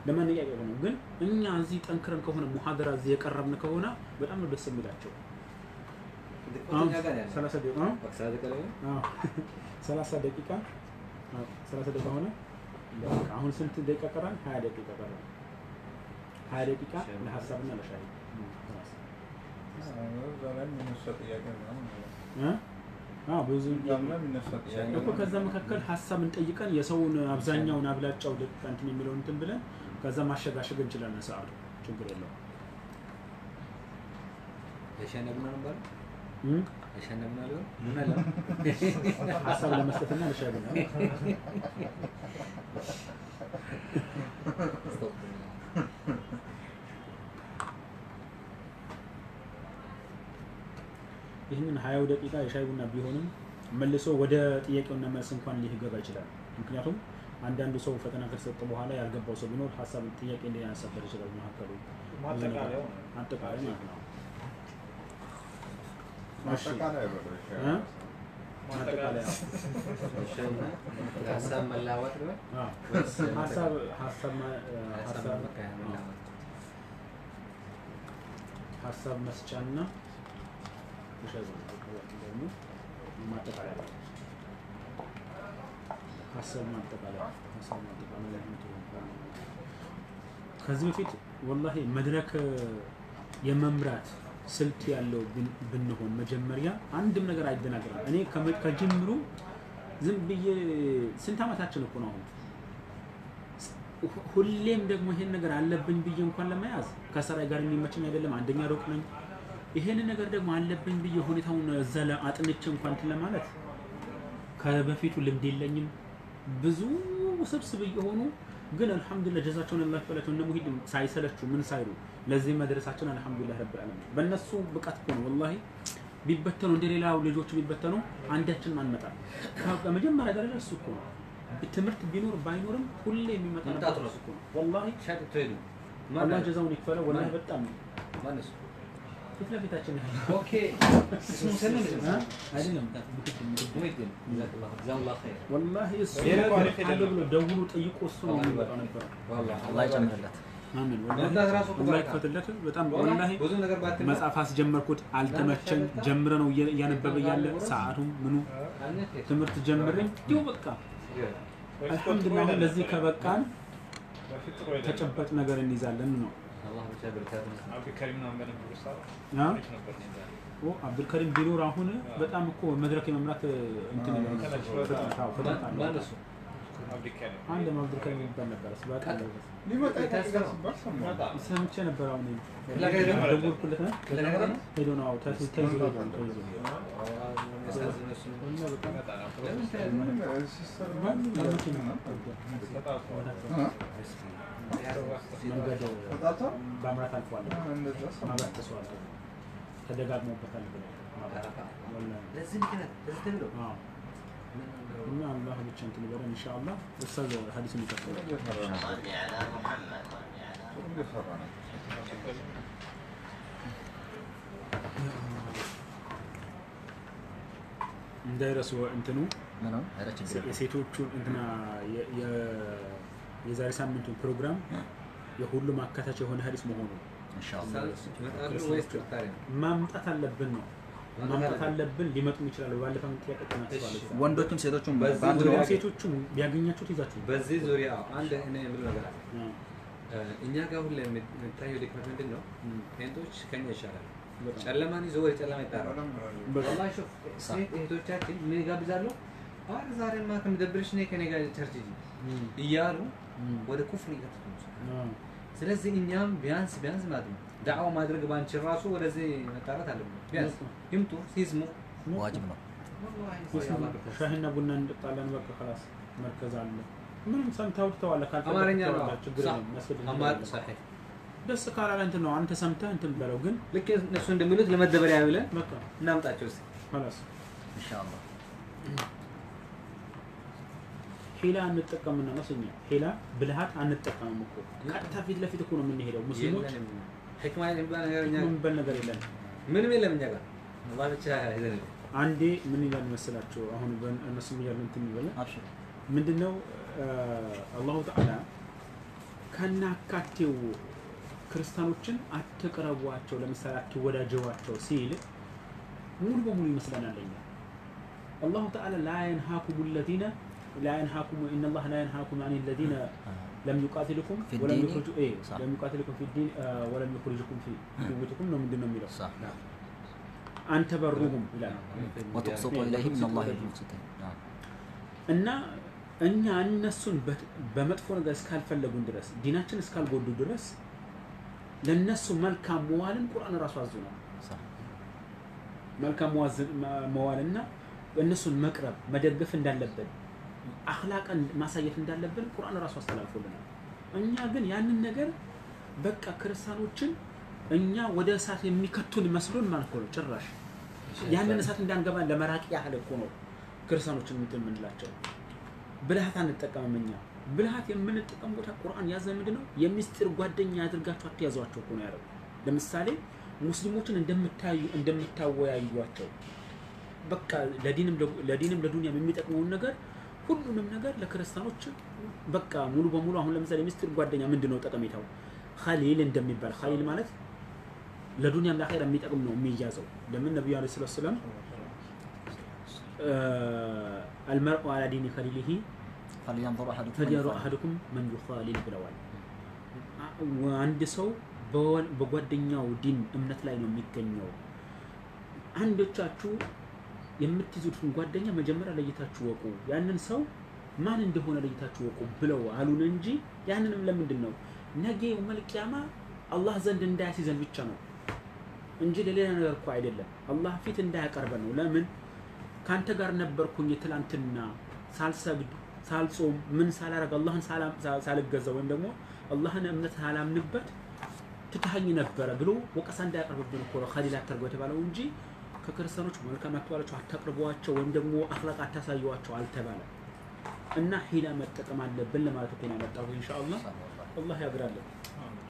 ለማን ያያየው ነው ግን እኛ እዚህ ጠንክረን ከሆነ ሙሐደራ እዚህ የቀረብን ከሆነ በጣም ነው ደስ የሚላቸው 30 ደቂቃ 30 ደቂቃ 30 ደቂቃ ሆነ አሁን ስንት ደቂቃ ቀረን 20 ደቂቃ ቀረን 20 ደቂቃ ለሐሳብና ለሻይ ብዙ እኮ ከዛ መካከል ሐሳብን ጠይቀን የሰውን አብዛኛውን አብላጫው ደቂቃ እንትን የሚለውን እንትን ብለን ከዛ ማሸጋሸግ እንችላለን ሰዓቱ ችግር የለውም ለሻነብና ነበር ለሻነብና ነው ምን አለ ሐሳብ ለመስጠትና ለሻይና ይሄንን 20 ደቂቃ የሻይ ቡና ቢሆንም መልሶ ወደ ጥያቄውና መልስ እንኳን ሊገባ ይችላል ምክንያቱም አንዳንዱ ሰው ፈተና ከሰጠ በኋላ ያልገባው ሰው ቢኖር ሐሳብ ጥያቄ እንዲያነሳበት ይችላል ማከሉ አጠቃላይ ማለት ነው ማጠቃለያ ሐሳብ መላወጥ ነው ሐሳብ መስጫና ደግሞ ማጠቃለያ ሐሳብ ማጠቃለያ ከዚህ በፊት ወላሂ መድረክ የመምራት ስልት ያለው ብንሆን መጀመሪያ አንድም ነገር አይደናገርም እኔ ከጅምሩ ዝም ብዬ ስንት አመታችን እኮ ነው ሁሌም ደግሞ ይሄን ነገር አለብኝ ብዬ እንኳን ለመያዝ ከሰራይ ጋር የሚመችኝ አይደለም አንደኛ ሩቅ ነኝ ይሄን ነገር ደግሞ አለብኝ ብዬ ሁኔታውን ዘለ አጥንቼ እንኳን ለማለት ከበፊቱ ልምድ የለኝም ብዙ ስብስብ ይሆኑ ግን አልহামዱሊላህ ጀዛቸውን አላህ ይፈላቸው እነ ሙሂድ ሳይሰለቹ ምን ሳይሉ ለዚህ መድረሳችን አልহামዱሊላህ ረብል ዓለሚን በእነሱ ብቃት እኮ ነው ወላሂ ቢበተኑ እንደሌላው ልጆች ቢበተኑ አንዳችን አንመጣ ከመጀመሪያ ደረጃ እሱ እኮ ነው ትምህርት ቢኖር ባይኖርም ሁሌ የሚመጣ ነው እሱ እኮ ነው ወላሂ ሻት ትሄዱ አላህ ጀዛውን ይክፈለው ወላሂ በጣም ማነስ ፍትለፊታችን ኦኬ እስሙ ሰነን አይደለም ሙሂድ ጀዛላህ ኸይር ወላሂ እሱ አለብሎ ደውሉ ጠይቆ እሱ ነው የሚመጣው ነበር والله الله ይጨምርለት አሜን ወላሂ ይፈትለት በጣም ወላሂ ብዙ ነገር ባትመጣ መጻፍ አስጀመርኩት አልተመቸኝ ጀምረ ነው ያነበበ ያለ ሰዓቱም ምኑ ትምህርት ጀምረኝ ይው በቃ አልহামዱሊላህ ለዚህ ከበቃን ተጨባጭ ነገር እንይዛለን ነው الله ይጨምርለት አብዱልከሪም ነው እንደነበር ሰው አብዱልከሪም ቢኖር አሁን በጣም እኮ መድረክ የመምራት እንትን ነው ማነሱ አብዱልከሪም አንድ አብዱልከሪም ይባል ነበር ስባታ ሊመጣ ይታሰባል ሰምቼ ነበር አሁን ደውልኩለት ነው ሄዶ ነው ተይዞ በአምራት አልፏል ማብራት ተስዋል ተደጋግሞበታል ለዚህ ምክንያት ለዚህ ተብሎ እና አላህ ብቻ እንትን ይበለን ኢንሻአላህ ኡስታዝ ሐዲስን ይከፈላል እንዳይረሱ እንትኑ ነው አረችኝ የሴቶቹ እንትና የዛሬ ሳምንቱ ፕሮግራም የሁሉም አካታች የሆነ ሐዲስ መሆኑ ኢንሻአላህ ወይስ ማምጣት አለብን ነው ማምጣት አለብን ሊመጡ ይችላሉ ባለፈው ጥያቄ ተናስተዋል ወንዶችም ሴቶችም ሴቶቹም ቢያገኛችሁት ይዛችሁ በዚህ ዙሪያ አንድ እኔ የምለው ነገር አለ እኛ ጋር ሁሉ የምታየው ድክመት ምንድን ነው ፔንቶች ከኛ ይሻላል ጨለማን ይዞ ወደ ጨለማ ይጣራል والله شوف ሴት እህቶቻችን ምን ይጋብዛሉ ዛሬማ ከምደብርሽ ነይ ከኔ ጋር ቸርች እያሉ ወደ ኩፍር ይገጥሙ ስለዚህ እኛም ቢያንስ ማለት ነው ዳዕዋ ማድረግ ባንቺ ራሱ ወደዚህ መጣራት አለብን ቢያንስ ይምጡ ሲዝሙ ዋጅብ ነው والله ሻሂና ቡና እንጠጣለን በቃ خلاص መርከዝ አለ ምንም ሰምተው ተዋለ አማርኛ ነው አማር صحيح ደስ ካላለ እንትን ነው አንተ ሰምተህ እንትን በለው ግን ልክ እነሱ እንደሚሉት ለመደበሪያ ብለን በቃ እናምጣቸው እስኪ خلاص ኢንሻአላህ ሂላ አንጠቀምና መስኛ ሂላ ብልሃት አንጠቀምም እኮ ቀጥታ ፊት ለፊት እኮ ነው የምንሄደው ሙስሊሞች ህክማ የሚባል ነገርኛ ምን ነገር የለም ምንም የለም እኛ ጋር አላህ ብቻ ይዘን አንዴ ምን ይላል መሰላችሁ አሁን በእነሱ ይያሉ እንትን ይበለ አብሽር ምንድነው አላሁ ተዓላ ከናካቴው ክርስቲያኖችን አትቀርቧቸው ለምሳሌ አትወዳጀዋቸው ሲል ሙሉ በሙሉ ይመስለናል ለኛ አላሁ ተዓላ لا ينهاكم الذين لا ينهاكم ان الله لا ينهاكم عن الذين لم يقاتلكم ولم يخرجوا لم يقاتلكم في الدين ولم يخرجكم في بيوتكم ነው ምንድነው የሚለው صح አንተ በሩሁም ይላል وتقسطوا اليهم من الله المقسطين እና እኛ እነሱን በመጥፎ ነገር እስካልፈለጉን ድረስ ዲናችን እስካልጎዱ ድረስ ለነሱ መልካም መዋልን ቁርአን ራሱ አዝዟል صح መልካም መዋልና እነሱን መቅረብ መደገፍ እንዳለብን አኽላቅን ማሳየት እንዳለብን ቁርአን ራሱ አስተላልፎልናል እኛ ግን ያንን ነገር በቃ ክርስቲያኖችን እኛ ወደ እሳት የሚከቱን መስሎን ማለት ነው ጭራሽ ያንን እሳት እንዳንገባ ለመራቅ ያህል እኮ ነው ክርስቲያኖችን ምንላቸው ብልሃት አንጠቀምም እኛ ብልሃት የምንጠቀምበት ቁርአን ያዘ ምንድነው የሚስጥር ጓደኛ ያድርጋችሁ አትያዟቸው እኮ ነው ያለው ለምሳሌ ሙስሊሞችን እንደምታወያዩዋቸው በቃ ለዲንም ለዱንያም የሚጠቅመውን ነገር ሁሉንም ነገር ለክርስቲያኖች በቃ ሙሉ በሙሉ አሁን ለምሳሌ ሚስጥር ጓደኛ ምንድነው ጠቀሜታው ኸሊል እንደሚባል ኸሊል ማለት ለዱንያም ለአኺራ የሚጠቅም ነው የሚያዘው ለምን ነብዩ አለይሂ ሰላም المرء على دين خليله فلينظر احدكم من يخالل ብለዋል አንድ ሰው በጓደኛው ዲን እምነት ላይ ነው የሚገኘው አንዶቻችሁ የምትይዙትን ጓደኛ መጀመሪያ ለይታችሁ ወቁ ያንን ሰው ማን እንደሆነ ለይታችሁ ወቁ ብለው አሉን እንጂ ያንንም ለምንድን ነው ነገ መልቂያማ አላህ ዘንድ እንዳያሲዘን ብቻ ነው እንጂ ለሌላ ነገር እኮ አይደለም አላህ ፊት እንዳያቀርበን ነው ለምን ካንተ ጋር ነበርኩኝ ትላንትና ሳልሰግድ ሳልጾም ምን ሳላረግ አላህን ሳልገዛው ወይም ደግሞ አላህን እምነት ሳላምንበት ትታኝ ነበር ብሎ ወቀሳ እንዳያቀርብብን እኮ ነው ኸሊል አታርገው የተባለው እንጂ ከክርስቲያኖች መልካም አትዋላቸው አታቀርቧቸው ወይም ደግሞ አኽላቅ አታሳዩዋቸው አልተባለ እና ሂላ መጠቀም አለብን ለማለት ነው ያመጣው ኢንሻአላህ አላህ ያግራለን